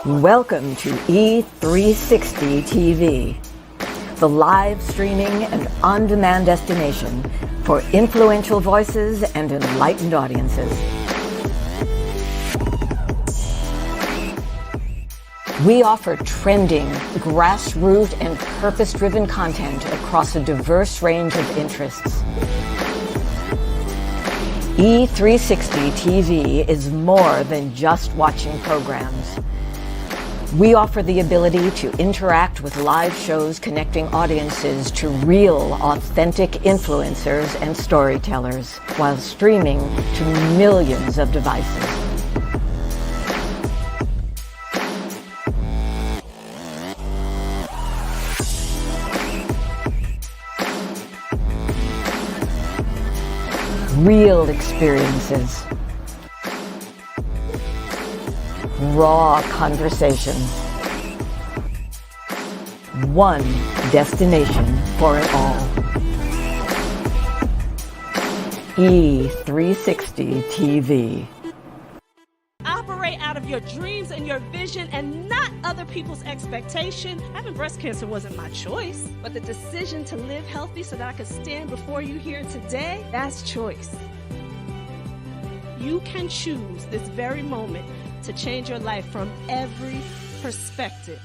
Welcome to E360 TV, the live streaming and on-demand destination for influential voices and enlightened audiences. We offer trending, grassroots, and purpose-driven content across a diverse range of interests. E360 TV is more than just watching programs. We offer the ability to interact with live shows connecting audiences to real, authentic influencers and storytellers while streaming to millions of devices. Real experiences. Raw conversations. One destination for it all. E360 TV. Operate out of your dreams and your vision and not other people's expectation. Having breast cancer wasn't my choice, but the decision to live healthy so that I could stand before you here today, that's choice. You can choose this very moment to change your life from every perspective.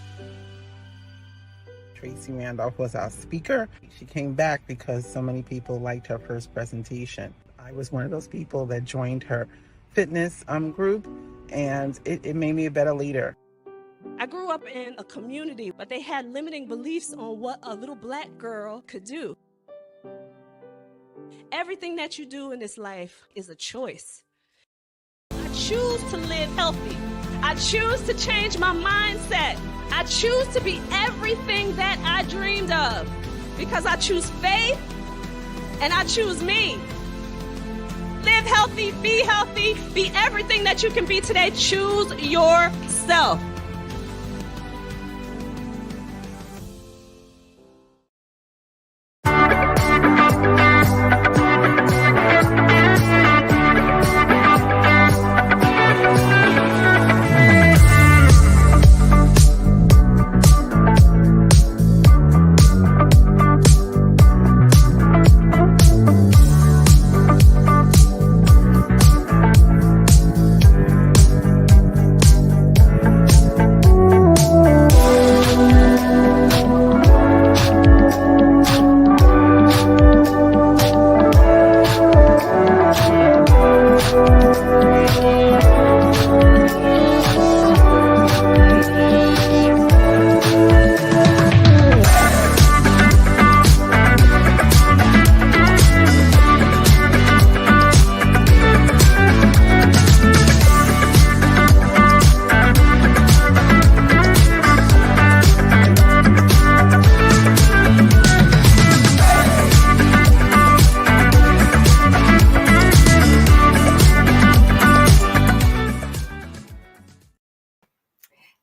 Tracy Randolph was our speaker. She came back because so many people liked her first presentation. I was one of those people that joined her fitness group, and it made me a better leader. I grew up in a community, but they had limiting beliefs on what a little black girl could do. Everything that you do in this life is a choice. I choose to live healthy. I choose to change my mindset. I choose to be everything that I dreamed of because I choose faith and I choose me. Live healthy, be everything that you can be today. Choose yourself.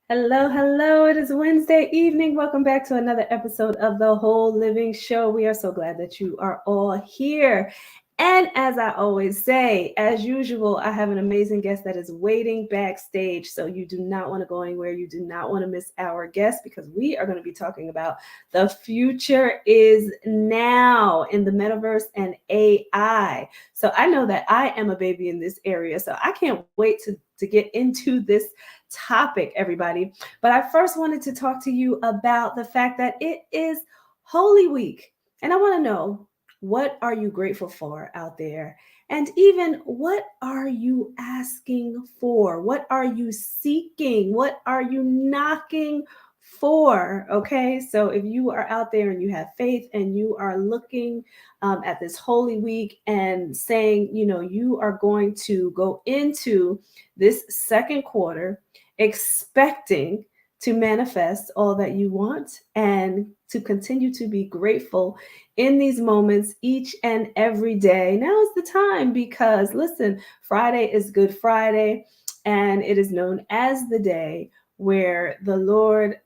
Hello. It is Wednesday evening. Welcome back to another episode of The Whole Living Show. We are so glad that you are all here. And as I always say, as usual, I have an amazing guest that is waiting backstage. So you do not want to go anywhere. You do not want to miss our guest because we are going to be talking about the future is now in the Metaverse and AI. So I know that I am a baby in this area. So I can't wait to get into this topic, everybody. But I first wanted to talk to you about the fact that it is Holy Week. And I want to know, what are you grateful for out there? And even what are you asking for? What are you seeking? What are you knocking for? Okay, so if you are out there and you have faith and you are looking at this Holy Week and saying, you are going to go into this second quarter expecting to manifest all that you want and to continue to be grateful in these moments each and every day. Now is the time because, listen, Friday is Good Friday, and it is known as the day where the Lord,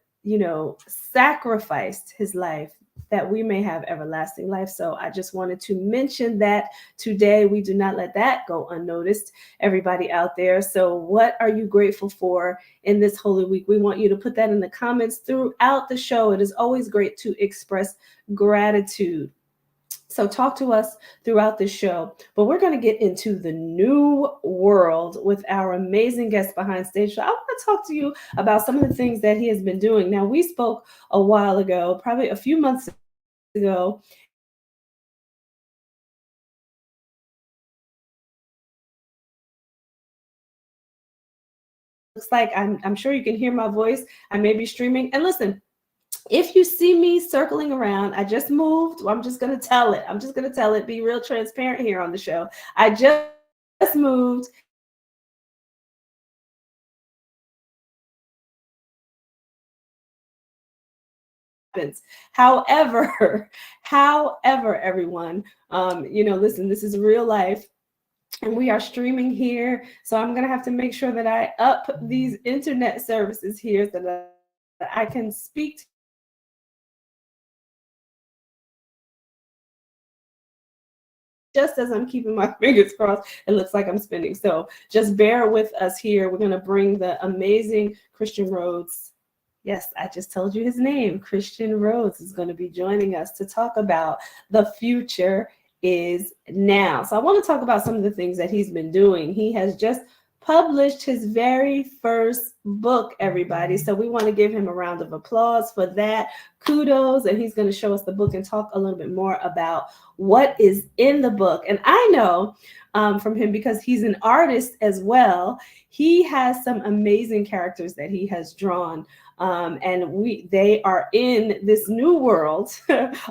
sacrificed his life that we may have everlasting life. So I just wanted to mention that today. We do not let that go unnoticed, everybody out there. So what are you grateful for in this Holy Week? We want you to put that in the comments throughout the show. It is always great to express gratitude. So talk to us throughout the show, but we're going to get into the new world with our amazing guest behind stage. So I want to talk to you about some of the things that he has been doing. Now, we spoke a while ago, probably a few months ago, looks like I'm sure you can hear my voice. I may be streaming. And listen, if you see me circling around, I just moved. I'm just going to tell it. I'm just going to tell it. Be real transparent here on the show. I just moved. However, everyone, listen, this is real life. And we are streaming here. So I'm going to have to make sure that I up these internet services here so that I can speak to just as I'm keeping my fingers crossed. It looks like I'm spinning. So just bear with us here. We're going to bring the amazing Christian Rhodes. Yes, I just told you his name. Christian Rhodes is going to be joining us to talk about the future is now. So I want to talk about some of the things that he's been doing. He has just published his very first book, everybody. So we want to give him a round of applause for that. Kudos. And he's going to show us the book and talk a little bit more about what is in the book. And I know from him, because he's an artist as well, he has some amazing characters that he has drawn. And they are in this new world.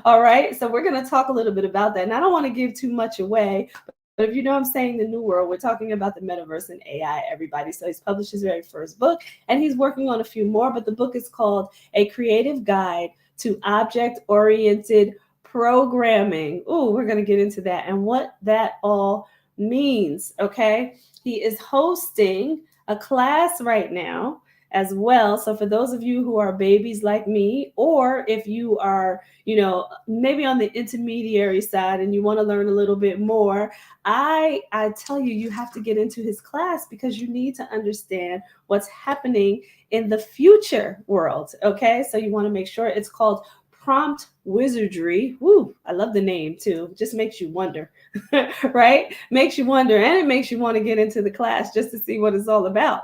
All right. So we're going to talk a little bit about that. And I don't want to give too much away, but if you know I'm saying the new world, we're talking about the Metaverse and AI, everybody. So he's published his very first book and he's working on a few more, but the book is called A Creative Guide to Object-Oriented Programming. Oh, we're going to get into that and what that all means. Okay. He is hosting a class right now as well. So for those of you who are babies like me, or if you are, maybe on the intermediary side and you want to learn a little bit more, I tell you, you have to get into his class because you need to understand what's happening in the future world. Okay. So you want to make sure it's called Prompt Wizardry. Woo, I love the name too. Just makes you wonder, right? Makes you wonder, and it makes you want to get into the class just to see what it's all about.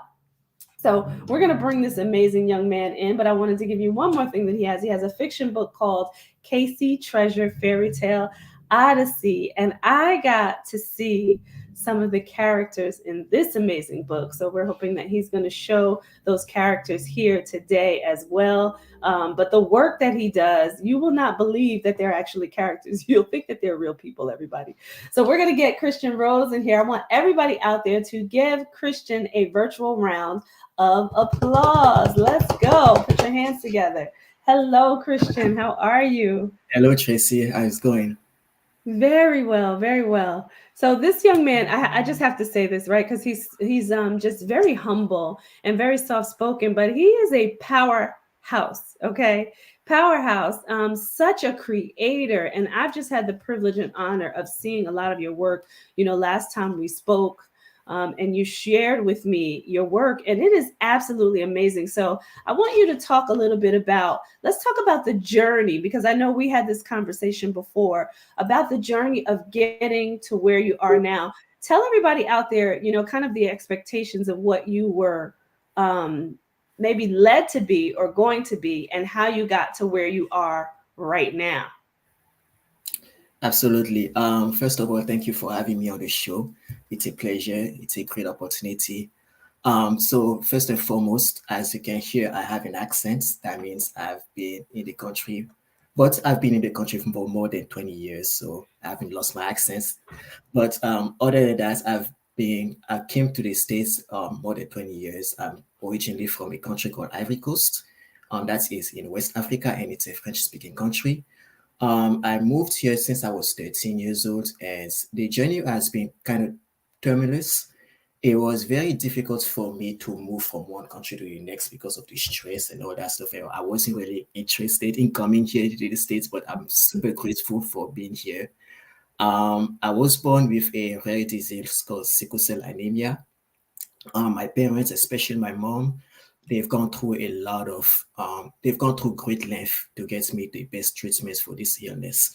So we're going to bring this amazing young man in, but I wanted to give you one more thing that he has. He has a fiction book called Casey Treasure Fairy Tale Odyssey, and I got to see some of the characters in this amazing book. So we're hoping that he's going to show those characters here today as well. But the work that he does, you will not believe that they're actually characters. You'll think that they're real people, everybody. So we're going to get Christian Rhodes in here. I want everybody out there to give Christian a virtual round of applause. Let's go. Put your hands together. Hello, Christian. How are you? Hello, Tracy. How's it going? Very well, very well. So this young man, I just have to say this, right? Because he's just very humble and very soft-spoken, but he is a powerhouse, okay? Powerhouse, such a creator. And I've just had the privilege and honor of seeing a lot of your work. Last time we spoke, and you shared with me your work, and it is absolutely amazing. So I want you to talk a little bit let's talk about the journey, because I know we had this conversation before about the journey of getting to where you are now. Tell everybody out there, kind of the expectations of what you were maybe led to be or going to be, and how you got to where you are right now. Absolutely. First of all, thank you for having me on the show. It's a pleasure. It's a great opportunity. So first and foremost, as you can hear, I have an accent. That means I've been in the country, but I've been in the country for more than 20 years, so I haven't lost my accents. But other than that, I came to the States more than 20 years. I'm originally from a country called Ivory Coast. That is in West Africa, and it's a French-speaking country. I moved here since I was 13 years old, and the journey has been kind of tumultuous. it was very difficult for me to move from one country to the next because of the stress and all that stuff. And I wasn't really interested in coming here to the States, but I'm super grateful for being here. I was born with a rare disease called sickle cell anemia. My parents, especially my mom, they've gone through a lot of, they've gone through great length to get me the best treatments for this illness,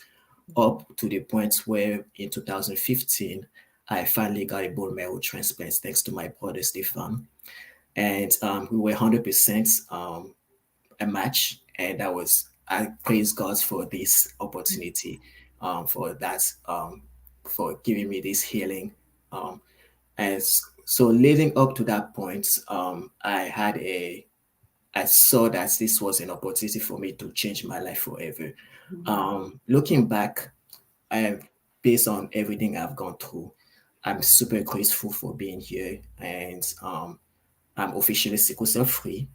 up to the point where in 2015, I finally got a bone marrow transplant thanks to my brother Stefan. And we were 100% a match. And I praise God for this opportunity, for that, for giving me this healing. Um, so leading up to that point, I saw that this was an opportunity for me to change my life forever. Looking back, I, based on everything I've gone through, I'm super grateful for being here, and I'm officially sickle cell free.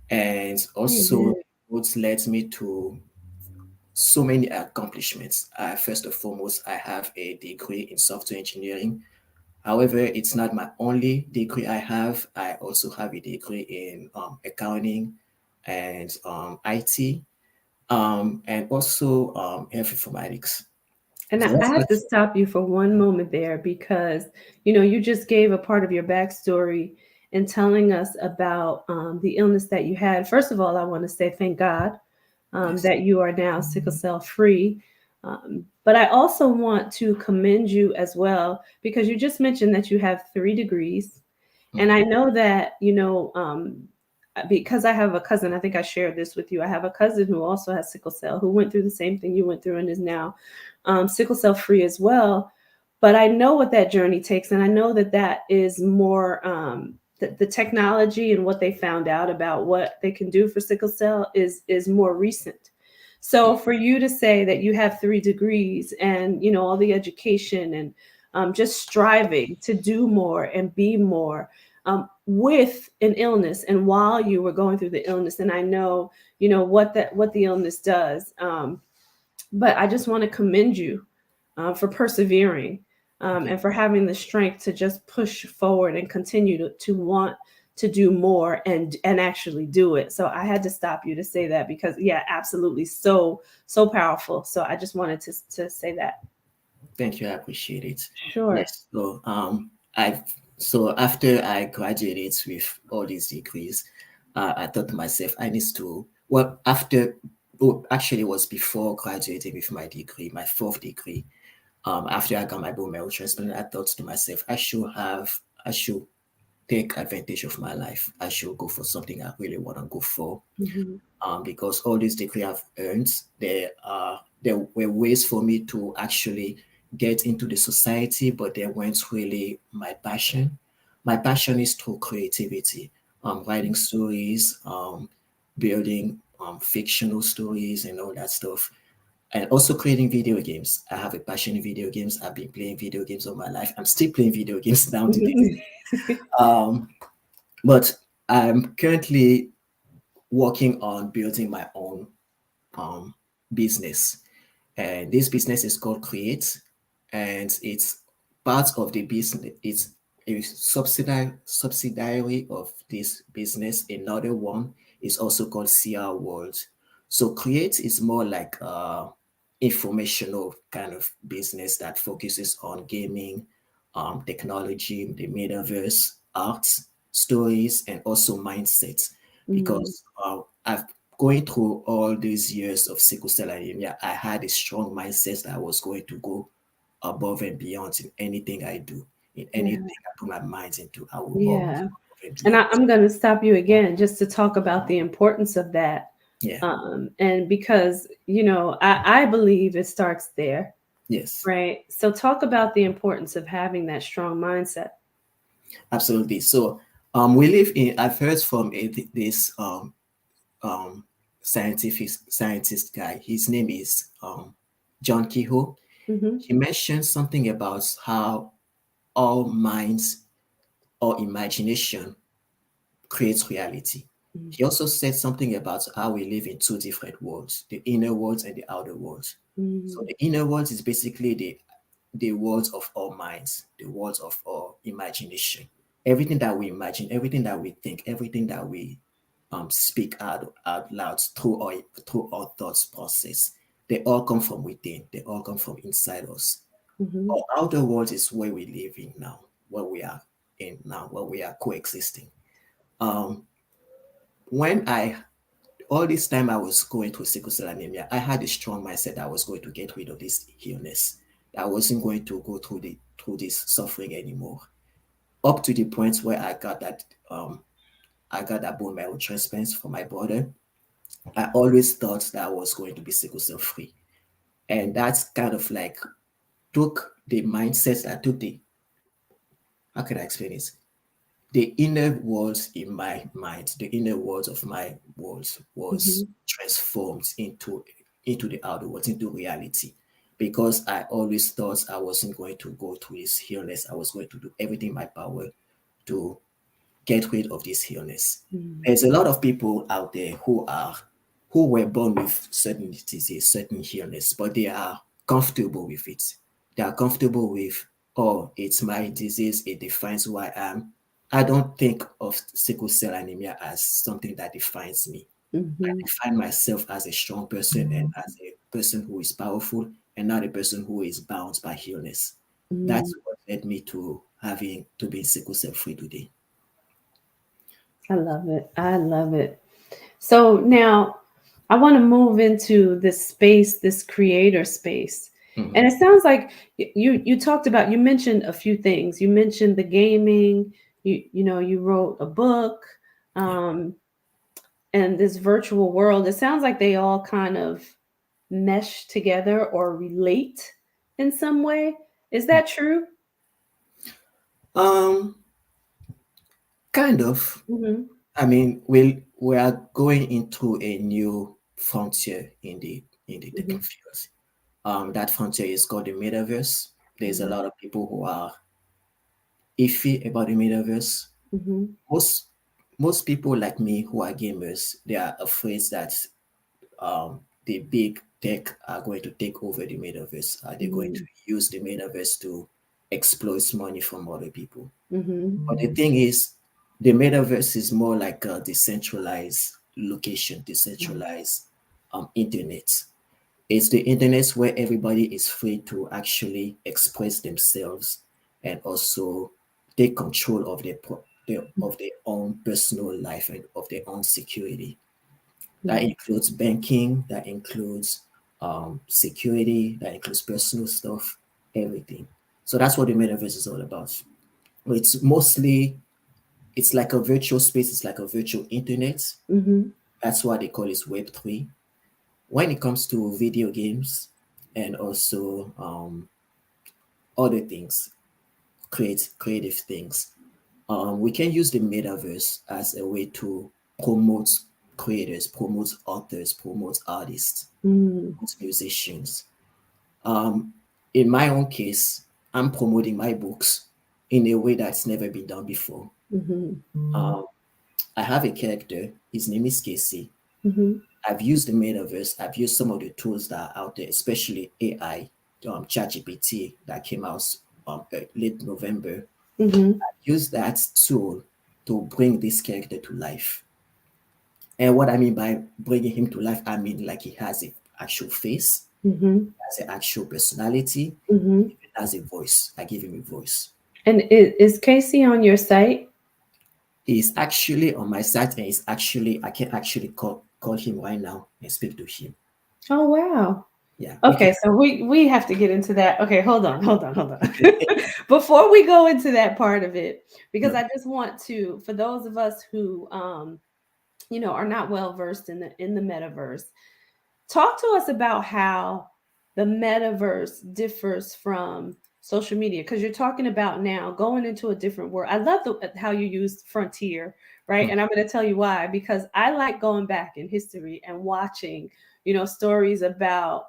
And also, Amen. what led me to so many accomplishments. First and foremost, I have a degree in software engineering. However, it's not my only degree I have. I also have a degree in accounting and IT, and also health informatics. And So I that's have to what. stop you for one moment there because, you know, you just gave a part of your backstory in telling us about the illness that you had. First of all, I want to say thank God Yes. that you are now sickle cell free. But I also want to commend you as well because you just mentioned that you have 3 degrees. And I Mhm. know that, you know, because I have a cousin, I think I shared this with you. I have a cousin who also has sickle cell who went through the same thing you went through and is now sickle cell free as well. But I know what that journey takes. And I know that that is more the technology and what they found out about what they can do for sickle cell is more recent. So for you to say that you have 3 degrees and, you know, all the education and just striving to do more and be more with an illness and while you were going through the illness, and I know, you know, what the illness does. But I just want to commend you for persevering Okay. and for having the strength to just push forward and continue to want to do more and actually do it. So I had to stop you to say that because yeah, absolutely, so powerful. So I just wanted to say that. Thank you. I appreciate it. Sure. Yes. So after I graduated with all these degrees, I thought to myself, I need to. Well, actually, it was before graduating with my degree, my fourth degree. After I got my bone marrow transplant, I thought to myself, I should take advantage of my life. I should go for something I really want to go for. Mhm. Because all these degree I've earned, there were ways for me to actually get into the society, but they weren't really my passion. My passion is through creativity, writing stories, building fictional stories, and all that stuff. And also creating video games. I have a passion in video games. I've been playing video games all my life. I'm still playing video games down to this. Um, but I'm currently working on building my own um, business. And this business is called Create, and it's part of the business. It's a subsidiary of this business. Another one is also called CR World. So Create is more like informational kind of business that focuses on gaming, technology, the metaverse, arts, stories, and also mindsets. Mm, Because I've going through all these years of sickle cell anemia, I had a strong mindset that I was going to go above and beyond in anything I do. In anything yeah, I put my mind into, I will always yeah. go above and And beyond. I'm going to stop you again just to talk about the importance of that. Yeah. And because, you know, I believe it starts there, Yes. right? So talk about the importance of having that strong mindset. Absolutely. So we live in. I've heard from this um, scientist guy. His name is John Kehoe. Hmm. He mentioned something about how all minds or imagination creates reality. He also said something about how we live in two different worlds, the inner world and the outer world. So Hmm. the inner world is basically the world of our minds, the world of our imagination. everything that we imagine, everything that we think, everything that we speak out loud through our thoughts process, they all come from within. They all come from inside us. Mm-hmm. Our outer world is where we live in now, where we are in now, where we are coexisting. Um, when I all this time I was going through sickle cell anemia, I had a strong mindset that I was going to get rid of this illness. That I wasn't going to go through this suffering anymore. Up to the point where I got that bone marrow transplant for my brother. I always thought that I was going to be sickle cell free. And that's kind of like took the mindset, I took the, how can I explain this? The inner worlds in my mind, the inner worlds of my worlds was Mm-hmm. transformed into the outer worlds, into reality. Because I always thought I wasn't going to go through this illness. I was going to do everything in my power to get rid of this illness. Mm-hmm. There's a lot of people out there who were born with certain disease, certain illness, but they are comfortable with it. They are comfortable with, oh, it's my disease, it defines who I am. I don't think of sickle cell anemia as something that defines me. I Mm-hmm. define myself as a strong person and as a person who is powerful and not a person who is bound by illness. Mm-hmm. That's what led me to having to be sickle cell free today. I love it. I love it. So now I want to move into this space, this creator space. And Mhm. it sounds like you talked about, you mentioned a few things. You mentioned the gaming, you wrote a book, Yeah. um, and this virtual world. It sounds like they all kind of mesh together or relate in some way. Is that true? Um, Kind of. Mm-hmm. I mean, we are going into a new frontier in the Mm-hmm. tech fields. That frontier is called the metaverse. There's a Mm-hmm. lot of people who are iffy about the metaverse. Mm-hmm. Most most people like me who are gamers, they are afraid that the big tech are going to take over the metaverse. Are they going to use the metaverse to exploit money from other people? Mm-hmm. But the thing is, the metaverse is more like a decentralized location, decentralized internet. It's the internet where everybody is free to actually express themselves and also take control of of their own personal life and of their own security. That Mm-hmm. includes banking, that includes security, that includes personal stuff, everything. So that's what the metaverse is all about. It's mostly it's like a virtual space, it's like a virtual internet. Mm-hmm. That's why they call it Web3. When it comes to video games and also other things, creative things, we can use the metaverse as a way to promote creators, promote authors, promote artists, Mm-hmm. promote musicians. Um, in my own case, I'm promoting my books in a way that's never been done before. Mm-hmm. Um, I have a character. His name is Casey. Mm-hmm. I've used the metaverse. I've used some of the tools that are out there, especially AI, ChatGPT that came out late November. Mm-hmm. Use that tool to bring this character to life. And what I mean by bringing him to life, I mean like he has an actual face, Mm-hmm. has an actual personality, Mm-hmm. even has a voice. I give him a voice. And is Casey on your site? He's actually on my site, and he's actually I can actually call him right now and speak to him. Oh wow. Yeah, we can. Okay, so we have to get into that. Okay, hold on. Before we go into that part of it, because No. I just want to, for those of us who are not well versed in the metaverse, talk to us about how the metaverse differs from social media, because you're talking about now going into a different world. I love how you used frontier, right? Mm, And I'm going to tell you why, because I like going back in history and watching, stories about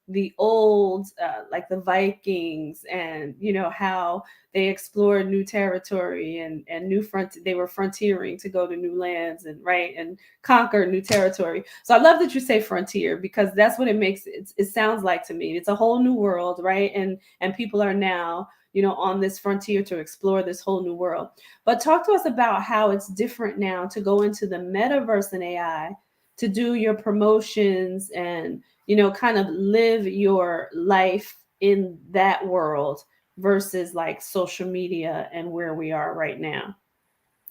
the old, like the Vikings, and how they explored new territory and new front. They were frontiering to go to new lands and right and conquer new territory. So I love that you say frontier, because that's what it makes it sounds like to me. It's a whole new world, right? And people are now on this frontier to explore this whole new world. But talk to us about how it's different now to go into the metaverse and AI to do your promotions and, kind of live your life in that world versus like social media and where we are right now.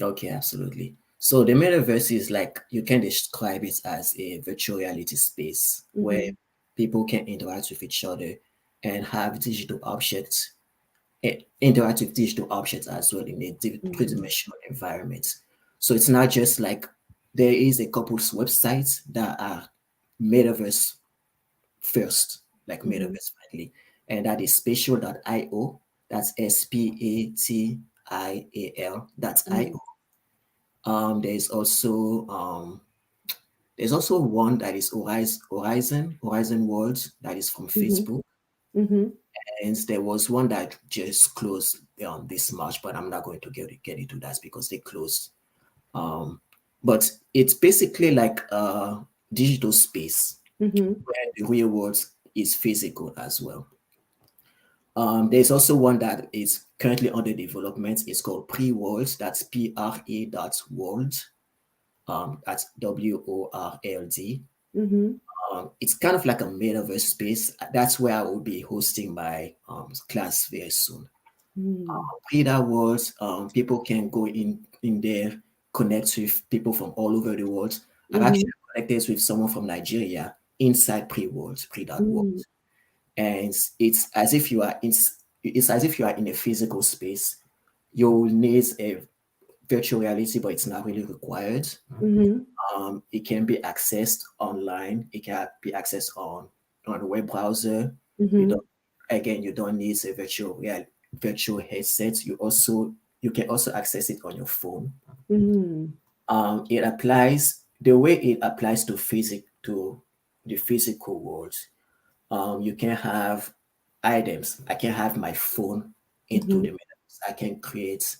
Okay, absolutely. So the metaverse is like, you can describe it as a virtual reality space where people can interact with each other and have digital objects, interact with digital objects as well in a three-dimensional environment. So it's not just like, there is a couple's websites that are metaverse first, like metaverse friendly, and that is spatial.io. That's spatial. That's io. There's also one that is Horizon Worlds, that is from Facebook. Mm-hmm. And there was one that just closed this March, but I'm not going to get into that because they closed. But it's basically like a digital space where the real world is physical as well. There's also one that is currently under development. It's called Pre-World. That's PRA.world. That's WORLD. It's kind of like a metaverse space. That's where I will be hosting my class very soon. Pre-that world, people can go in there, connect with people from all over the world. I've actually connected with someone from Nigeria inside pre-that world. And it's as if you are in a physical space. You will need a virtual reality, but it's not really required. It can be accessed online. It can be accessed on a web browser. You don't need a virtual headset. You can also access it on your phone. It applies the way it applies to the physical world. You can have items. I can have my phone into the metaverse.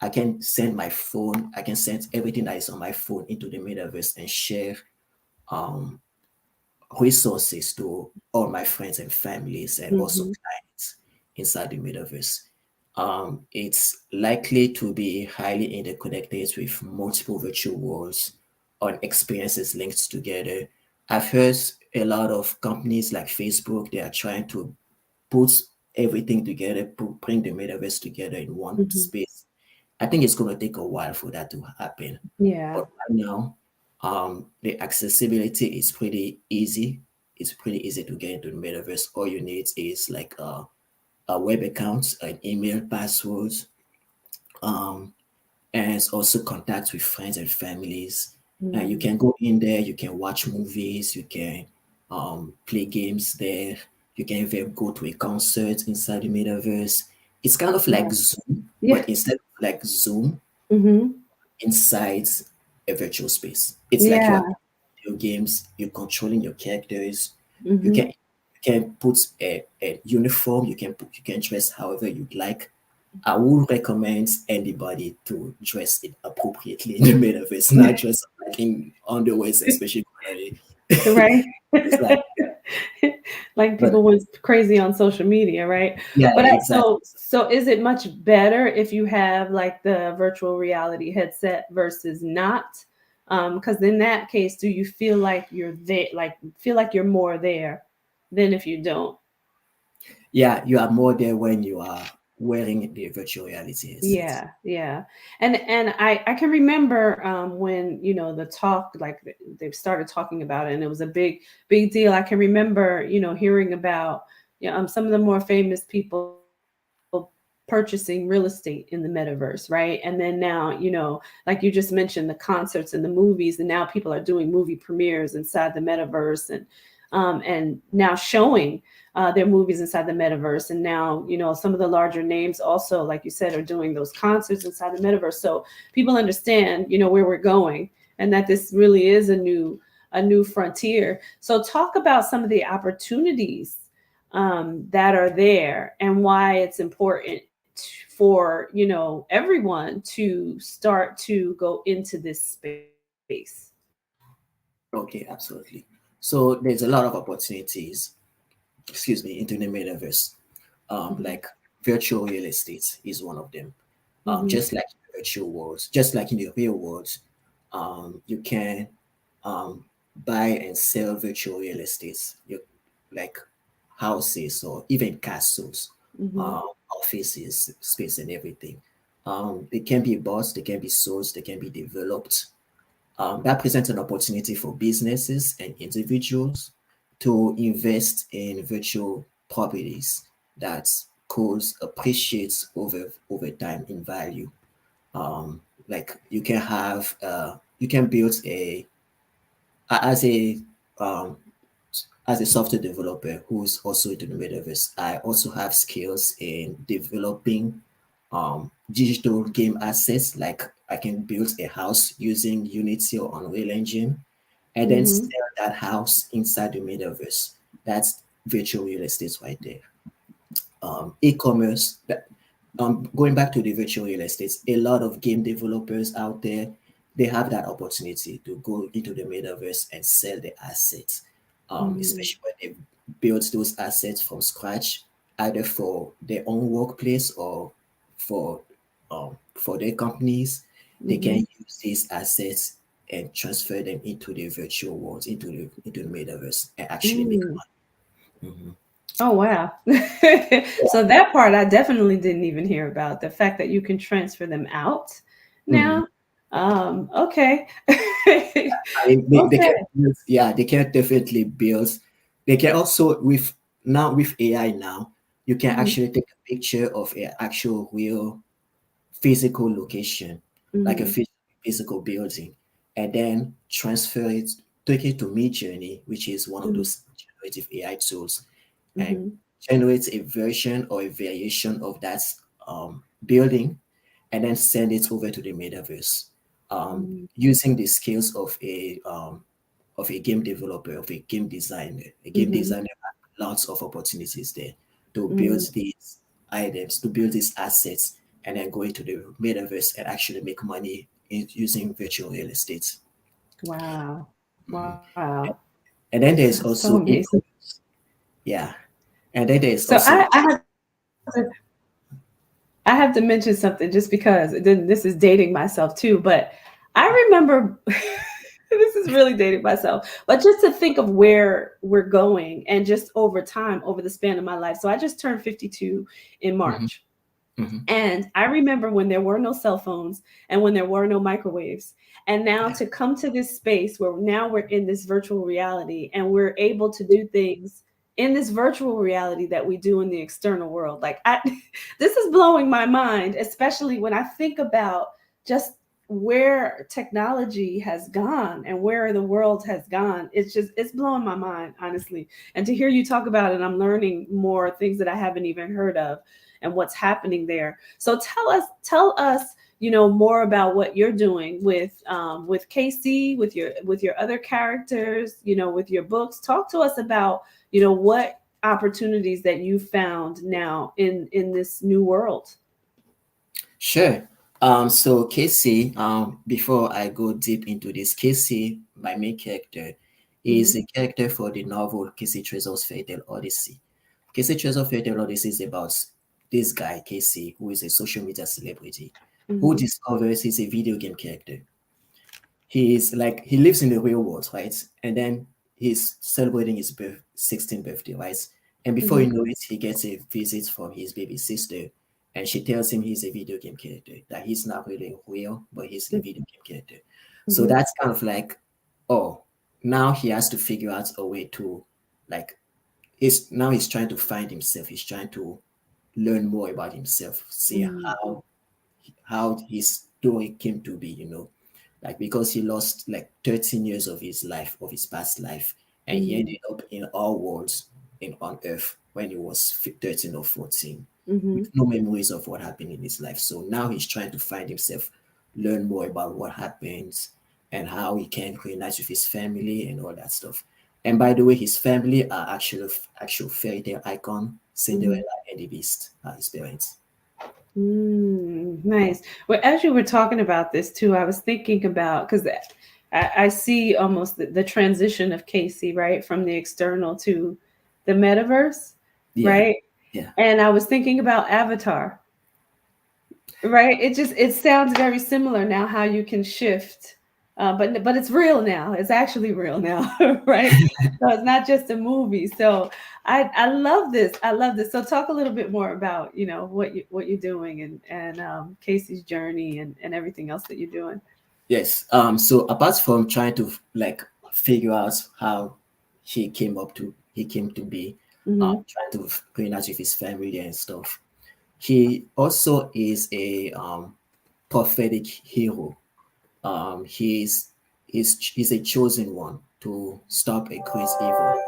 I can send my phone. I can send everything that is on my phone into the metaverse and share resources to all my friends and families and also clients inside the metaverse. It's likely to be highly interconnected with multiple virtual worlds on experiences linked together. I've heard a lot of companies like Facebook, they are trying to put everything together, bring the metaverse together in one space. I think it's going to take a while for that to happen. Yeah. But right now, the accessibility is pretty easy. It's pretty easy to get into the metaverse. All you need is like a web account, an email password, and also contact with friends and families. And you can go in there, you can watch movies, you can play games there, you can even go to a concert inside the metaverse. It's kind of like Zoom, but instead of like Zoom, inside a virtual space. It's like you are playing video games, you're controlling your characters. You can put a uniform, you can dress however you'd like. I would recommend anybody to dress it appropriately in the metaverse, not just like in underwears, especially Right. it's like, Like but people went crazy on social media, right? yeah, But exactly. so is it much better if you have like the virtual reality headset versus not? Because in that case, do you feel like you're there, like feel like you're more there than if you don't? Yeah, you are more there when you are wearing the virtual reality headset. Yeah. And I can remember when the talk, like they started talking about it and it was a big deal. I can remember hearing about some of the more famous people purchasing real estate in the metaverse, right? And then now, like you just mentioned, the concerts and the movies, and now people are doing movie premieres inside the metaverse, and now showing their movies inside the metaverse. And now, some of the larger names also, like you said, are doing those concerts inside the metaverse. So people understand, where we're going, and that this really is a new frontier. So talk about some of the opportunities that are there and why it's important for everyone to start to go into this space. Okay, absolutely. So there's a lot of opportunities, into the metaverse. Like virtual real estate is one of them. Mm-hmm. Just like in virtual worlds, just like in the real world, you can um, buy and sell virtual real estates, like houses or even castles, Mm-hmm. offices, space, and everything. They can be bought, they can be sold, they can be developed. That presents an opportunity for businesses and individuals to invest in virtual properties that could appreciate over time in value. Like you can build as a um, as a software developer who's also into the metaverse. I also have skills in developing digital game assets. Like I can build a house using Unity or Unreal Engine and then Mm-hmm. sell that house inside the metaverse. That's virtual real estate right there. E-commerce. Going back to the virtual real estate, a lot of game developers out there, they have that opportunity to go into the metaverse and sell the assets, Mm-hmm. especially when they build those assets from scratch, either for their own workplace or for their companies. They can Mm-hmm. use these assets and transfer them into the virtual world, into the metaverse, and actually make Mm. money. Mhm. Oh wow. So that part I definitely didn't even hear about. The fact that you can transfer them out Mhm. now. Okay. I mean, they can Okay. build, yeah, they can definitely build. They can also with AI now, you can Mm-hmm. actually take a picture of an actual real physical location, like a Mm-hmm. physical building, and then transfer it, take it to Midjourney, which is one of Mm-hmm. those generative AI tools, and Mm-hmm. generate a version or a variation of that building, and then send it over to the metaverse, using the skills of a game developer, of a game designer. A game Mm-hmm. designer has lots of opportunities there to build Mm-hmm. these items, to build these assets, and then go into the metaverse and actually make money using virtual real estate. Wow. Mhm. Wow. And then there's That's so also amazing. yeah, and then there's So also to, I have to mention something just because then this is dating myself too, but I remember this is really dating myself, but just to think of where we're going and just over time, over the span of my life. So I just turned 52 in Mhm, March. mhm. And I remember when there were no cell phones and when there were no microwaves. And now Yeah. to come to this space where now we're in this virtual reality and we're able to do things in this virtual reality that we do in the external world. This is blowing my mind, especially when I think about just where technology has gone and where the world has gone. It's blowing my mind, honestly. And to hear you talk about it, I'm learning more things that I haven't even heard of and what's happening there. So tell us, more about what you're doing with Casey, with your other characters, with your books. Talk to us about, what opportunities that you found now in this new world. Sure. So Casey, before I go deep into this, Casey, my main character, is Mm-hmm. a character for the novel Casey Treasur's Fairy Tale Odyssey. Casey Treasur's Fairy Tale Odyssey is about this guy, Casey, who is a social media celebrity, who Mm-hmm. discovers he's a video game character. He lives in the real world, right? And then he's celebrating his 16th birthday, right? And before Mm-hmm. you know it, he gets a visit from his baby sister, and she tells him he's a video game character, that he's not really real, but he's a video game character. So Mm-hmm. that's kind of like, oh, now he has to figure out a way to, like, he's trying to find himself. He's trying to learn more about himself, see Mm-hmm. how his story came to be, like because he lost like 13 years of his life, of his past life, and he Mm-hmm. ended up in our worlds in on Earth when he was 13 or 14, Mm-hmm. with no memories of what happened in his life. So now he's trying to find himself, learn more about what happens, and how he can reunite with his family and all that stuff. And by the way, his family are actual fairy tale icon Mm-hmm. Cinderella and the Beast are his parents. Nice. Well, as you were talking about this too, I was thinking about because I see almost the transition of Casey, right, from the external to the metaverse, Yeah. right? Yeah. And I was thinking about Avatar, right? It sounds very similar now how you can shift, but it's real now. It's actually real now, right? So it's not just a movie. So I love this. I love this. So talk a little bit more about what you're doing and Casey's journey and everything else that you're doing. Yes. So apart from trying to like figure out how he came to be, Mm-hmm. trying to reunite with his family and stuff. He also is a prophetic hero. He's a chosen one to stop a great evil.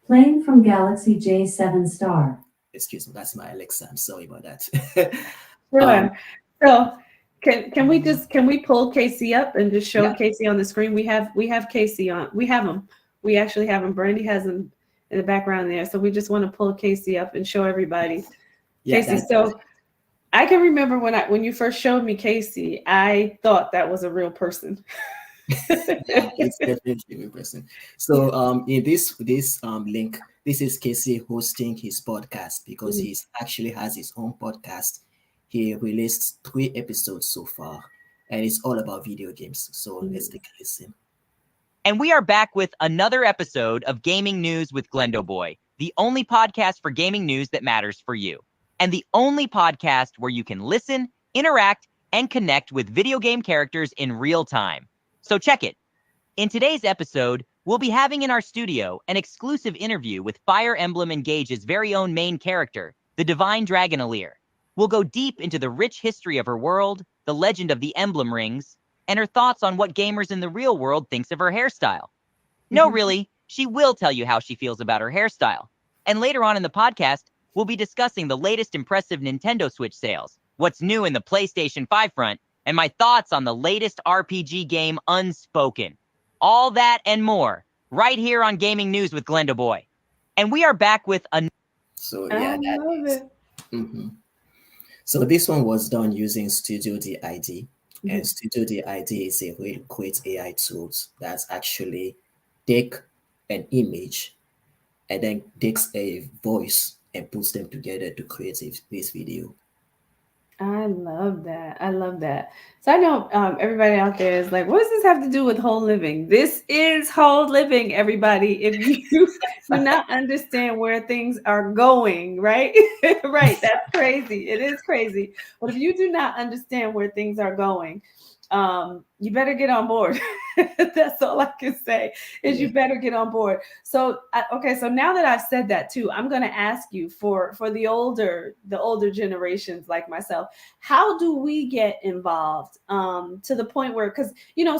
Playing from Galaxy J7 Star. Excuse me, that's my Alexa. I'm sorry about that. um, Sure. So can we pull Casey up and just show yeah, Casey on the screen? We have Casey on. We have him. We actually have him. Brandy has him in the background there. So we just want to pull Casey up and show everybody. yeah, Casey, so I can remember when you first showed me Casey, I thought that was a real person. yeah, it's definitely a real person. So in this link, this is Casey hosting his podcast because he actually has his own podcast. He released 3 episodes so far, and it's all about video games. So let's take a listen. And we are back with another episode of Gaming News with Glendo Boy, the only podcast for gaming news that matters for you, and the only podcast where you can listen, interact, and connect with video game characters in real time. So check it. In today's episode, we'll be having in our studio an exclusive interview with Fire Emblem Engage's very own main character, the Divine Dragon Alir. We'll go deep into the rich history of her world, the legend of the Emblem Rings, and her thoughts on what gamers in the real world thinks of her hairstyle. No, really, she will tell you how she feels about her hairstyle. And later on in the podcast, we'll be discussing the latest impressive Nintendo Switch sales, what's new in the PlayStation 5 front, and my thoughts on the latest RPG game Unspoken. All that and more, right here on Gaming News with Glendo Boy. And we are back with a... So I yeah, that love is. it. Mhm. So this one was done using Studio DID, and Studio DID is a really great AI tools that actually take an image and then takes a voice and puts them together to create this video. I love that. I love that. So I know everybody out there is like, what does this have to do with whole living? This is whole living, everybody. If you do not understand where things are going, right? Right. That's crazy. It is crazy. But if you do not understand where things are going, you better get on board. That's all I can say is you better get on board. So okay, so now that I've said that too, I'm going to ask you for the older generations like myself, how do we get involved to the point where, because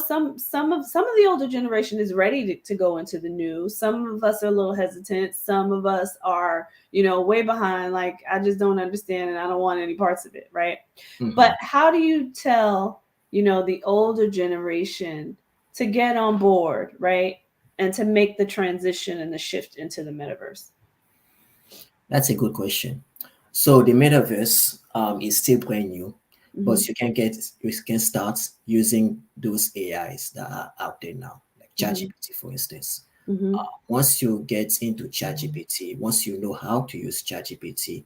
some of the older generation is ready to go into the new. Some of us are a little hesitant. Some of us are way behind, like I just don't understand and I don't want any parts of it, right? But how do you tell the older generation to get on board, right? And to make the transition and the shift into the metaverse? That's a good question. So the metaverse is still brand new, but you can start using those AIs that are out there now, like ChatGPT, for instance. Once you get into ChatGPT, once you know how to use ChatGPT,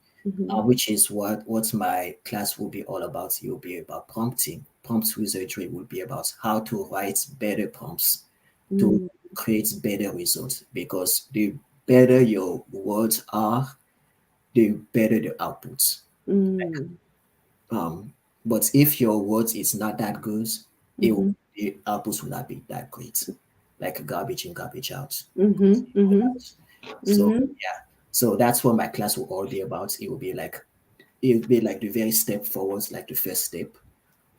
which is what my class will be all about. It will be about prompting. Prompt wizardry will be about how to write better prompts to create better results. Because the better your words are, the better the outputs. But if your words is not that good, the outputs will not be that great, like garbage in, garbage out. So yeah, so that's what my class will all be about. It will be like the very step forwards, like the first step,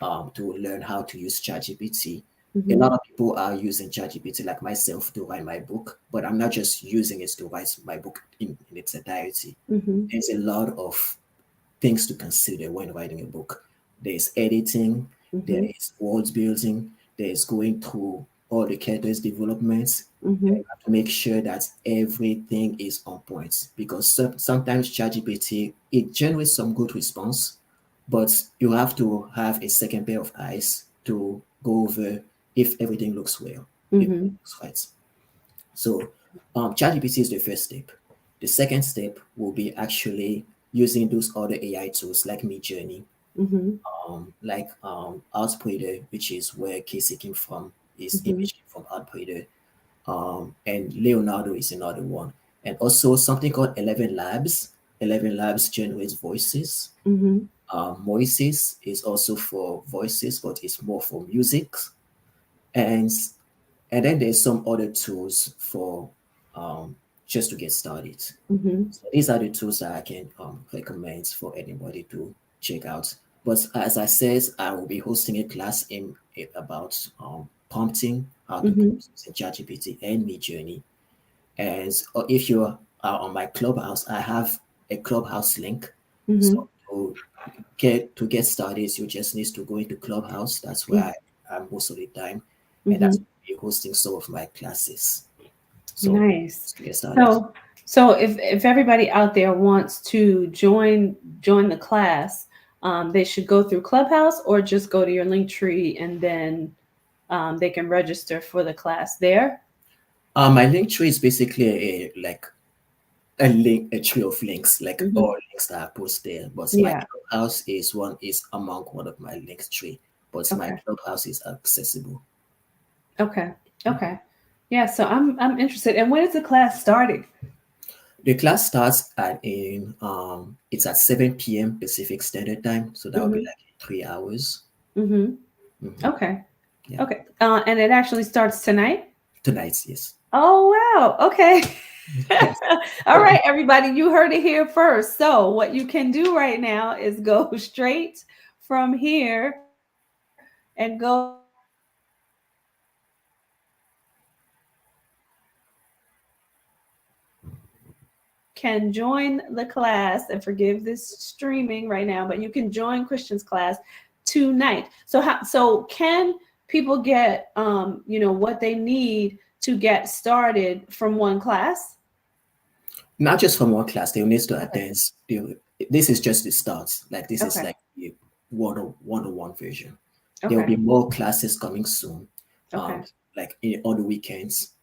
to learn how to use ChatGPT. A lot of people are using ChatGPT, like myself, to write my book, but I'm not just using it to write my book in its entirety. There's a lot of things to consider when writing a book. There's editing, there is world building, there is going through all the characters developments. You have to make sure that everything is on point, because sometimes ChatGPT, it generates some good response, but you have to have a second pair of eyes to go over if everything looks well, if it looks right. So ChatGPT is the first step. The second step will be actually using those other AI tools like Midjourney, Mm-hmm. like Outbreeder, which is where Casey came from, his Mm-hmm. image came from Outbreeder, and Leonardo is another one, and also something called 11 Labs. 11 Labs generates voices. Mm-hmm. Voices is also for voices, but it's more for music, and and then there's some other tools for just to get started. Mm-hmm. So these are the tools that I can recommend for anybody to check out. But as I said, I will be hosting a class about prompting, how to Mm-hmm. prompt using ChatGPT and Midjourney. And if you are on my Clubhouse, I have a Clubhouse link. Mm-hmm. So to get started, you just need to go into Clubhouse. That's where I am most of the time, and Mm-hmm. that's where I'll be hosting some of my classes. So Nice. to get started. So if everybody out there wants to join the class, they should go through Clubhouse or just go to your link tree and then they can register for the class there. My link tree is basically a tree of links, like Mm-hmm. all links that I post there. But my Yeah. Clubhouse is among one of my links tree. But my Okay. Clubhouse is accessible. Okay. Okay. Yeah. So I'm interested. And when is the class starting? The class starts it's at 7 p.m. Pacific Standard Time, so that will be Mm-hmm. like 3 hours. Mm-hmm. Hmm. Okay. Yeah, Okay. And it actually starts tonight. tonight, yes. Oh, wow. Okay. Yes. All right, everybody, you heard it here first. So, what you can do right now is go straight from here and go can join the class and forgive this streaming right now, but you can join Christian's class tonight. So can people get what they need to get started from one class? Not just from one class, they will need to Okay. attend. This is just the start. Like this is Okay. like the one-on-one version. There will Okay. be more classes coming soon, Okay. um, on the weekends,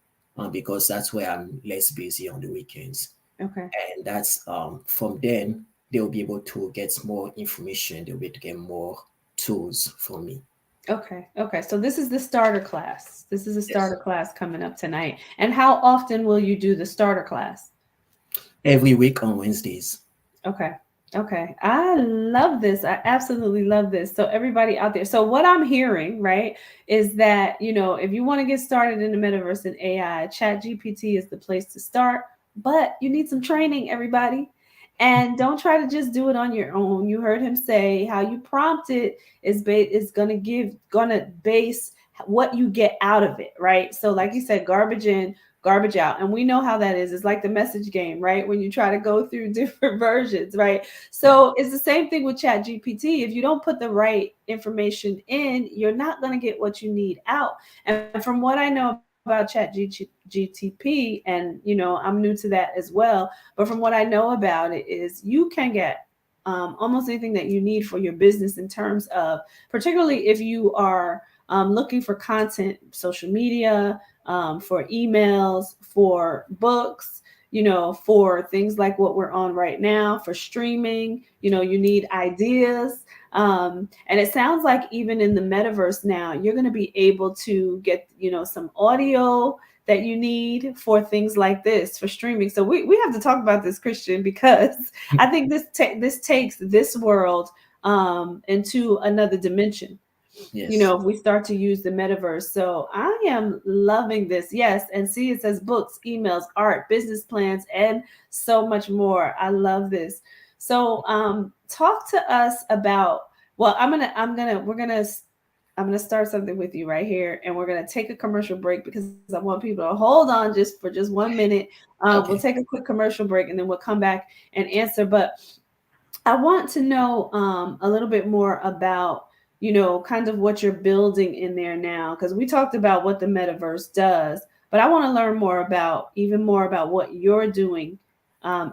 because that's where I'm less busy on the weekends. Okay. And that's from then they'll be able to get more information. They'll be able to get more tools from me. Okay. Okay. So this is the starter class. This is a starter Yes. class coming up tonight. And how often will you do the starter class? Every week on Wednesdays. Okay. Okay. I love this. I absolutely love this. So everybody out there. So what I'm hearing, right, is that, if you want to get started in the metaverse and AI, Chat GPT is the place to start, but you need some training, everybody. And don't try to just do it on your own. You heard him say how you prompt it is gonna base what you get out of it, right? So like you said, garbage in, garbage out. And we know how that is. It's like the message game, right? When you try to go through different versions, right? Yeah. So it's the same thing with Chat GPT. If you don't put the right information in, you're not going to get what you need out. And from what I know about Chat GTP, and I'm new to that as well, but from what I know about it is you can get almost anything that you need for your business in terms of, particularly if you are looking for content, social media, for emails, for books, for things like what we're on right now, for streaming, you need ideas. And it sounds like even in the metaverse now, you're going to be able to get, some audio that you need for things like this for streaming. So we have to talk about this, Christian, because I think this takes this world into another dimension, Yes. if we start to use the metaverse. So I am loving this. Yes. And see, it says books, emails, art, business plans, and so much more. I love this. So talk to us about, well, I'm gonna start something with you right here, and we're gonna take a commercial break because I want people to hold on just for just 1 minute. We'll Okay. take a quick commercial break and then we'll come back and answer. But I want to know a little bit more about, kind of what you're building in there now, because we talked about what the metaverse does, but I want to learn even more about what you're doing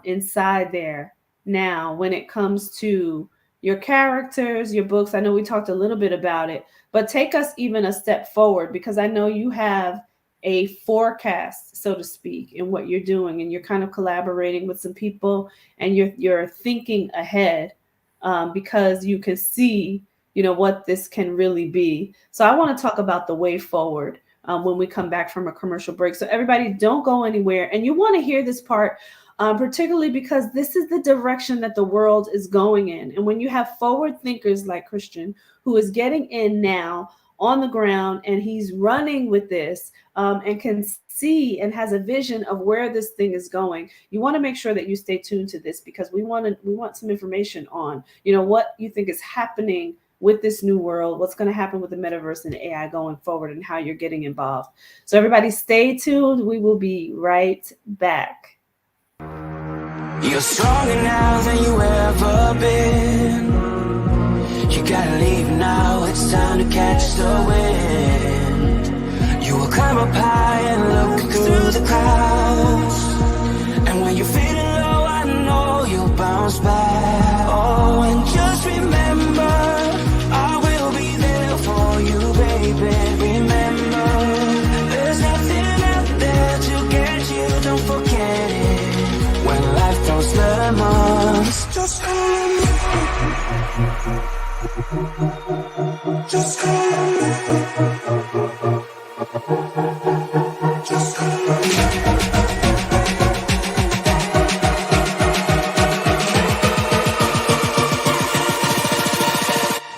inside there now when it comes to your characters, your books. I know we talked a little bit about it, but take us even a step forward because I know you have a forecast, so to speak, in what you're doing, and you're kind of collaborating with some people, and you're thinking ahead, because you can see, what this can really be. So I want to talk about the way forward, when we come back from a commercial break. So everybody, don't go anywhere, and you want to hear this part. Particularly because this is the direction that the world is going in. And when you have forward thinkers like Christian, who is getting in now on the ground, and he's running with this, and can see and has a vision of where this thing is going, you want to make sure that you stay tuned to this, because we want some information on, what you think is happening with this new world, what's going to happen with the metaverse and AI going forward, and how you're getting involved. So everybody stay tuned. We will be right back. You're stronger now than you ever been. You gotta leave now, it's time to catch the wind. You will climb up high and look through the clouds. And when you're feeling low, I know you'll bounce back. Oh, and just remember, I will be there for you, baby. Remember, there's nothing out there to get you, don't forget it. When life throws lemons, just call me. Just call me. Just call me.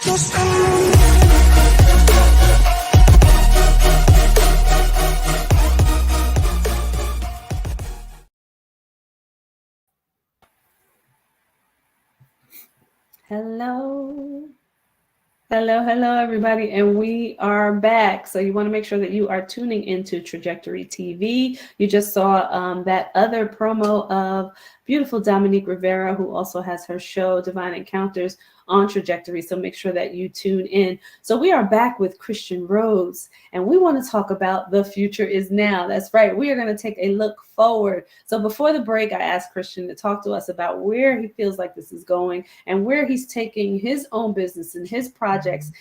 Just call me. Hello, everybody, and we are back. So you want to make sure that you are tuning into Trajectory TV. You just saw that other promo of beautiful Dominique Rivera, who also has her show Divine Encounters on Trajectory. So make sure that you tune in. So we are back with Christian Rhodes, and we want to talk about the future is now. That's right. We are going to take a look forward. So before the break, I asked Christian to talk to us about where he feels like this is going, and where he's taking his own business and his projects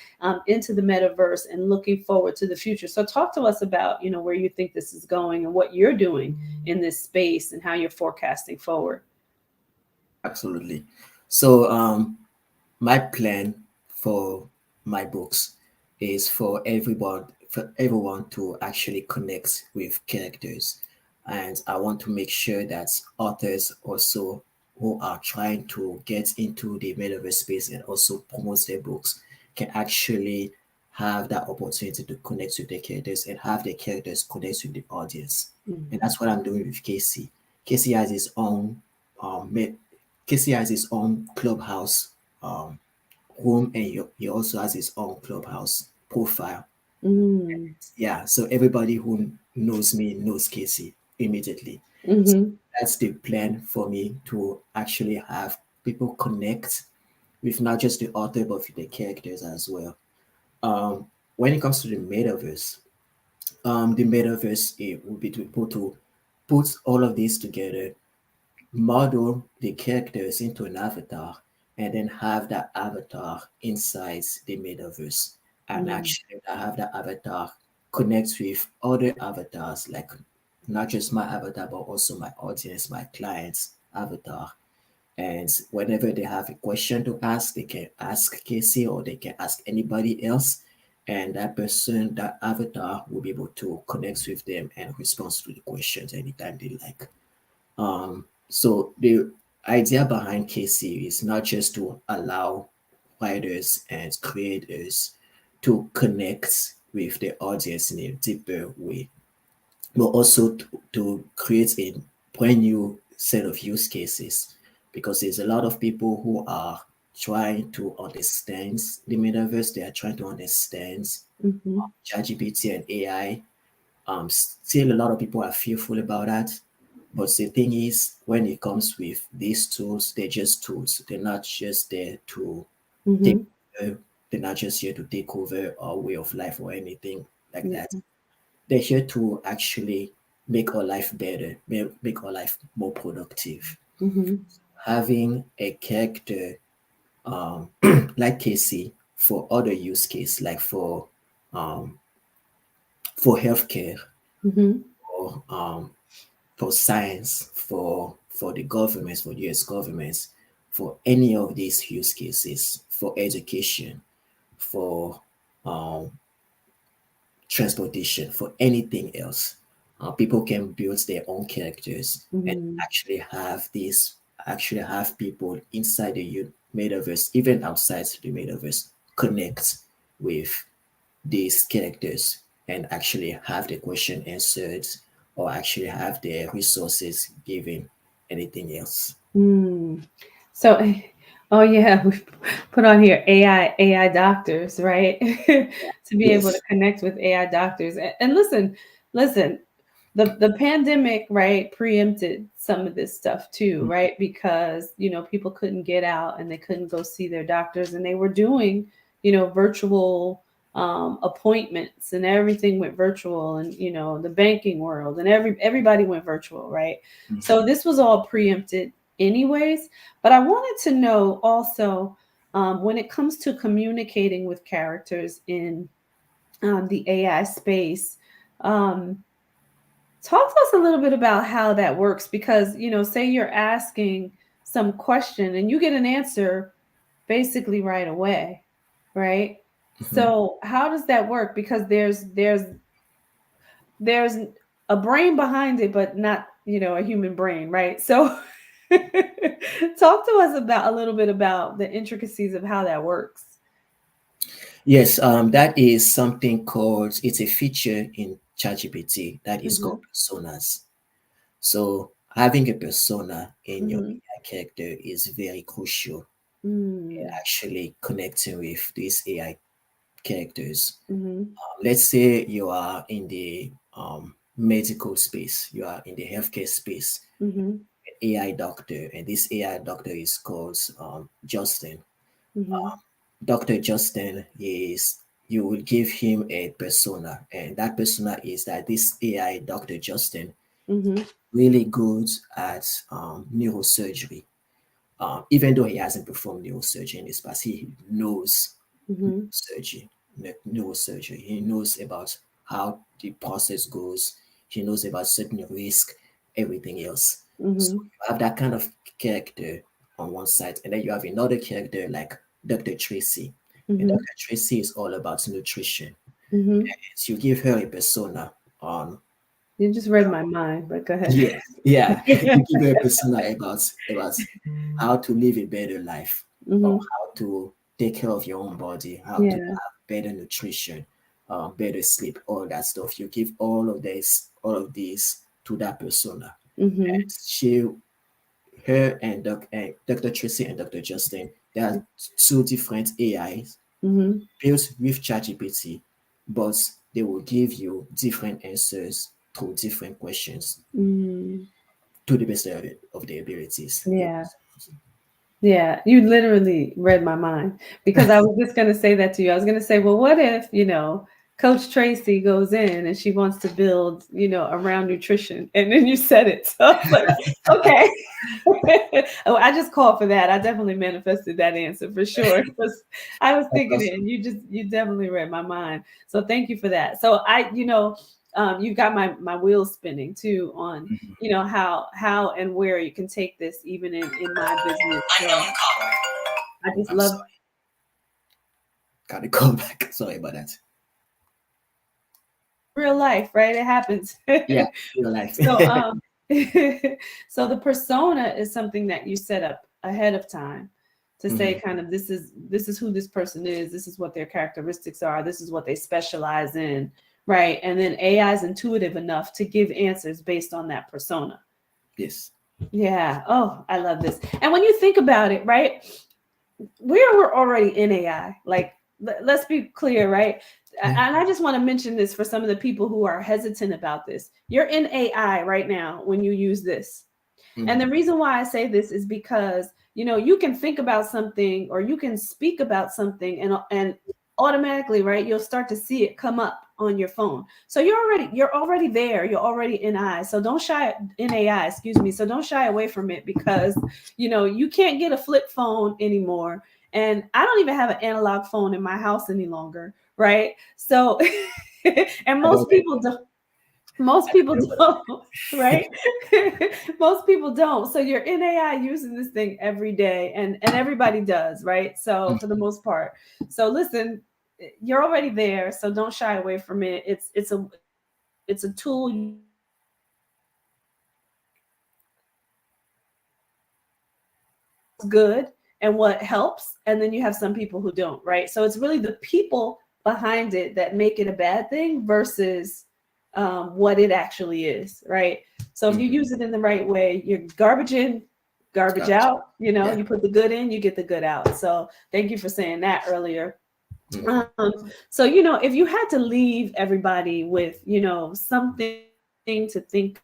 into the metaverse, and looking forward to the future. So talk to us about, where you think this is going, and what you're doing in this space, and how you're forecasting forward. Absolutely. So my plan for my books is for everyone to actually connect with characters. And I want to make sure that authors also who are trying to get into the metaverse space and also promote their books can actually have that opportunity to connect with the characters, and have the characters connect with the audience. Mm-hmm. And that's what I'm doing with Casey. Casey has his own Casey has his own clubhouse room, and he also has his own clubhouse profile. Mm-hmm. Yeah, so everybody who knows me knows Casey immediately. Mm-hmm. So that's the plan for me, to actually have people connect with not just the author but with the characters as well. When it comes to the metaverse, it will be able to put all of these together, model the characters into an avatar, and then have that avatar inside the metaverse, and actually have that avatar connect with other avatars, like not just my avatar but also my audience, my clients avatar. And whenever they have a question to ask, they can ask Casey, or they can ask anybody else, and that person, that avatar, will be able to connect with them and respond to the questions anytime they like. So the idea behind KC is not just to allow writers and creators to connect with the audience in a deeper way, but also to create a brand new set of use cases, because there's a lot of people who are trying to understand the metaverse. They are trying to understand ChatGPT and AI. Still, a lot of people are fearful about that. But the thing is, when it comes with these tools, they're just tools. They're not just there to take over. They're not just here to take over our way of life or anything like that. They're here to actually make our life better, make our life more productive. Having a character like Casey for other use case, like for healthcare, for science, for the governments, for US governments, for any of these use cases, for education, for um, transportation, for anything else. People can build their own characters and actually have people inside the metaverse, even outside the metaverse, connect with these characters and actually have the question answered or actually have their resources given anything else. So, oh yeah, we put on here AI doctors, right? To be able to Yes. connect with AI doctors. And listen, the pandemic, right, preempted some of this stuff too, right? Because, people couldn't get out and they couldn't go see their doctors, and they were doing, virtual appointments, and everything went virtual, and the banking world, and everybody went virtual, right? So this was all preempted anyways. But I wanted to know also, when it comes to communicating with characters in the AI space, um, talk to us a little bit about how that works, because, say you're asking some question and you get an answer basically right away, right? Mhm. So how does that work? Because there's a brain behind it, but not, a human brain, right? So talk to us about a little bit about the intricacies of how that works. Yes, that is something called, it's a feature in ChatGPT that is called Mhm. personas. So having a persona in your Mhm. AI character is very crucial in Mm. actually connecting with these AI characters. Mhm. Let's say you are in the medical space, you are in the healthcare space, Mhm. AI doctor, and this AI doctor is called Justin. Mhm. Dr. Justin is, you will give him a persona, and that persona is that this AI Dr. Justin Mhm. really good at neurosurgery. Even though he hasn't performed neurosurgery in his past, he knows Mhm. surgery, neurosurgery. He knows about how the process goes. He knows about certain risk, everything else. So Mhm. you have that kind of character on one side, and then you have another character like Dr. Tracy. And Mhm. Dr. Tracy is all about nutrition. Mhm. So you give her a persona on, You just read my mind, but go ahead. yeah, yeah. You give her a persona about how to live a better life, or Mhm. how to take care of your own body, how to Yeah. have better nutrition, better sleep, all that stuff. You give all of these to that persona. Mhm. She, her and Dr. Tracy and Dr. Justin, they are two different AIs Mhm. built with ChatGPT, but they will give you different answers to different questions Mm. to the best of their abilities. Yeah. Yeah. Yeah, you literally read my mind, because I was just going to say that to you. I was going to say, well, what if, Coach Tracy goes in and she wants to build, around nutrition, and then you said it. So I was like, okay. Oh, I just called for that. I definitely manifested that answer for sure. 'Cause I was That's thinking it, and awesome. you definitely read my mind. So thank you for that. So you've got my wheels spinning too on, Mhm. how and where you can take this even in my business. So I just I'm love sorry. Got to call back. Sorry about that. real life, right? It happens. Yeah, real life. So so the persona is something that you set up ahead of time to say Mhm. kind of, this is who this person is, this is what their characteristics are, this is what they specialize in, right? And then AI is intuitive enough to give answers based on that persona. Yes. Yeah. Oh, I love this. And when you think about it, right? We're already in AI. Like, let's be clear, right? Yeah. And I just want to mention this for some of the people who are hesitant about this. You're in AI right now when you use this. And the Mhm. reason why I say this is because, you can think about something, or you can speak about something, and automatically, right, you'll start to see it come up on your phone. So you're already there. You're already in AI. So don't shy in AI, excuse me. So don't shy away from it, because, you can't get a flip phone anymore. And I don't even have an analog phone in my house any longer, right? So and I most don't people don't. Most people don't, right? Most people don't. So you're in AI using this thing every day, and everybody does, right? So for the most part. So listen, you're already there, so don't shy away from it. It's a tool. Good and what helps, and then you have some people who don't, right? So it's really the people behind it that make it a bad thing versus what it actually is, right? So if you use it in the right way, you're garbage in, garbage Gotcha. out. Yeah. You put the good in, you get the good out. So thank you for saying that earlier. So if you had to leave everybody with something to think,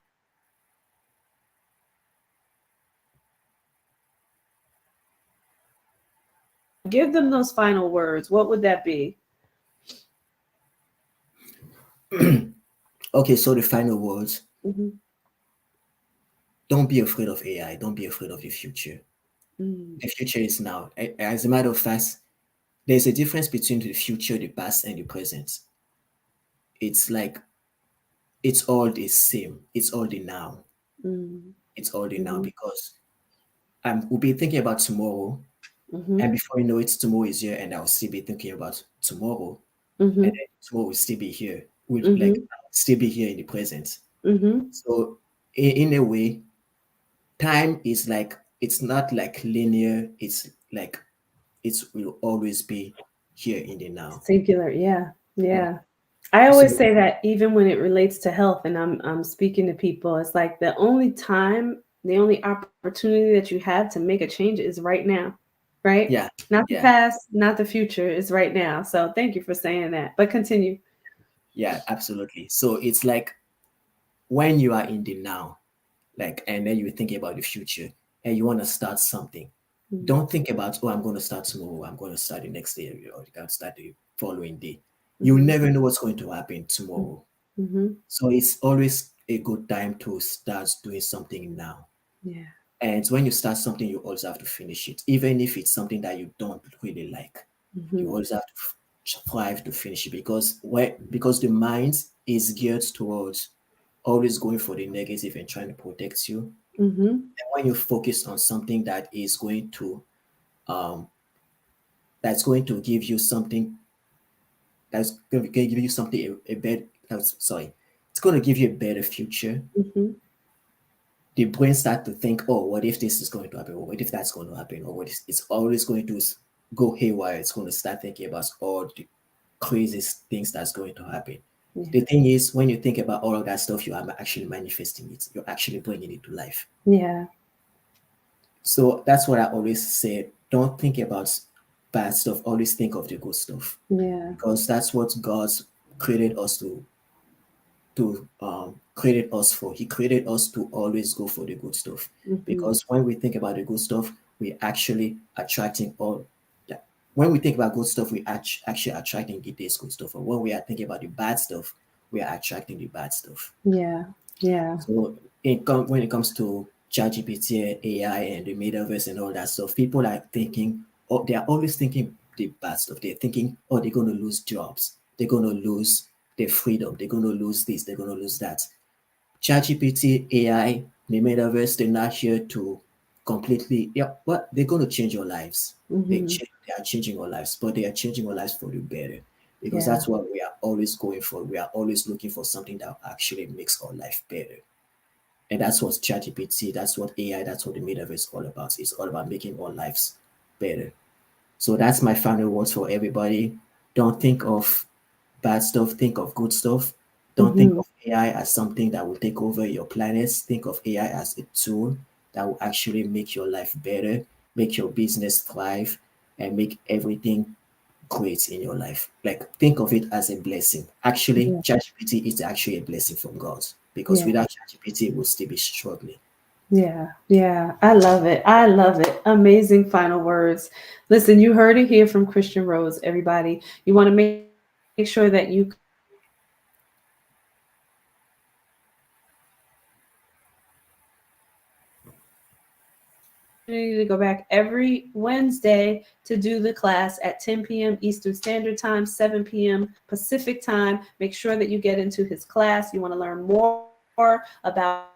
give them those final words, what would that be? Okay, so the final words. Mhm. Don't be afraid of AI. Don't be afraid of the future. The future is now. As a matter of fact, there's a difference between the future, the past, and the present. It's like it's all the same. It's all the now. Mm. It's all the now Mhm. because we'll be thinking about tomorrow, Mhm. and before you know it, tomorrow is here, and I'll still be thinking about tomorrow, and Mhm. then tomorrow will still be here. Will like Mhm. still be here in the present. Mhm. So in a way, time is like it's not like linear. It's like it will always be here in the now. Singular. Yeah. Mm. Yeah. I always So say that even when it relates to health, and I'm speaking to people, it's like the only time, the only opportunity that you have to make a change is right now, right? yeah, Not the yeah, past, not the future, it's right now. So thank you for saying that. But continue. yeah, absolutely. So it's like when you are in the now, like, and then you're thinking about the future and you want to start something. Mm-hmm. Don't think about, oh, I'm going to start tomorrow. I'm going to start the next day, or you can start the following day. You Mm-hmm. never know what's going to happen tomorrow. Mm-hmm. So it's always a good time to start doing something now. Yeah. And when you start something, you also have to finish it, even if it's something that you don't really like. You Mm-hmm. always have to strive to finish it because the mind is geared towards always going for the negative and trying to protect you. Mm-hmm. And when you focus on something um, that's going to give you something that's going to give you something a better sorry, it's going to give you a better future. Mm-hmm. The brain start to think, oh, what if this is going to happen, or what if that's going to happen, or what if it's always going to go haywire. It's going to start thinking about all the craziest things that's going to happen. Yeah. The thing is, when you think about all of that stuff, you are actually manifesting it. You're actually bringing it to life. Yeah. So that's what I always say. Don't think about bad stuff. Always think of the good stuff, Yeah. because that's what God's created us to created us for. He created us to always go for the good stuff. Mm-hmm. Because when we think about the good stuff, we actually attracting all. Yeah. When we think about good stuff, we actually attracting this good stuff. And when we are thinking about the bad stuff, we are attracting the bad stuff. Yeah. Yeah. So when it comes to ChatGPT, AI, and the metaverse and all that stuff, people are thinking, oh, they are always thinking the bad stuff. They're thinking, oh, they're going to lose jobs. They're going to lose their freedom. They're going to lose this. They're going to lose that. ChatGPT, AI, the metaverse, they're not here to completely, yeah, but they're going to change your lives. Mm-hmm. They are changing our lives, but they are changing our lives for the better, because Yeah. that's what we are always going for. We are always looking for something that actually makes our life better. And that's what ChatGPT, that's what AI, that's what the metaverse is all about. It's all about making our lives better. So that's my final words for everybody. Don't think of bad stuff, think of good stuff. Don't think Mm-hmm. of AI as something that will take over your planets. Think of AI as a tool that will actually make your life better, make your business thrive, and make everything great in your life. Like, think of it as a blessing. Actually, Yeah. ChatGPT is actually a blessing from God, because Yeah. without ChatGPT, we'll still be struggling. Yeah, yeah, I love it. I love it. Amazing final words. Listen, you heard it here from Christian Rhodes, everybody. You want to make sure that you to go back every Wednesday to do the class at 10 p.m. Eastern Standard Time, 7 p.m. Pacific Time. Make sure that you get into his class. You want to learn more about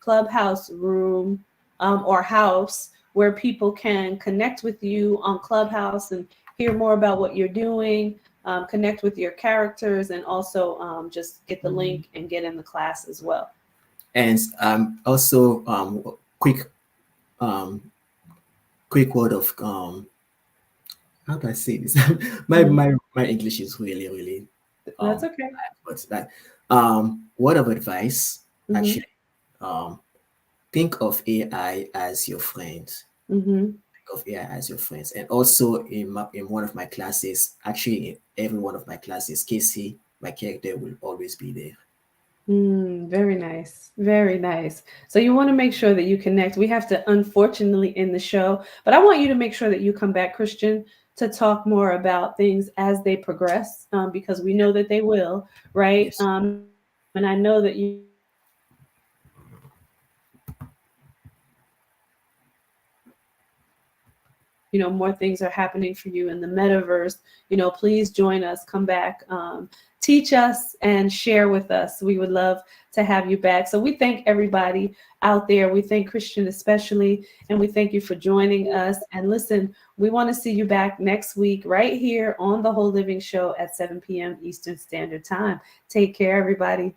Clubhouse room or house where people can connect with you on Clubhouse and hear more about what you're doing, connect with your characters, and also just get the link and get in the class as well. And also quick word of how do I say this? my English is really that's okay. But that word of advice, actually, think of AI as your friend. Think of AI as your friends. And also in one of my classes, actually in every one of my classes, Casey, my character, will always be there. Very nice. Very nice. So you want to make sure that you connect. We have to unfortunately end the show, but I want you to make sure that you come back, Christian, to talk more about things as they progress, because we know that they will, right? Yes. And I know that you more things are happening for you in the metaverse. Please join us, come back, teach us and share with us. We would love to have you back. So we thank everybody out there. We thank Christian especially, and we thank you for joining us. And listen, we want to see you back next week right here on The Whole Living Show at 7 p.m. Eastern Standard Time. Take care, everybody.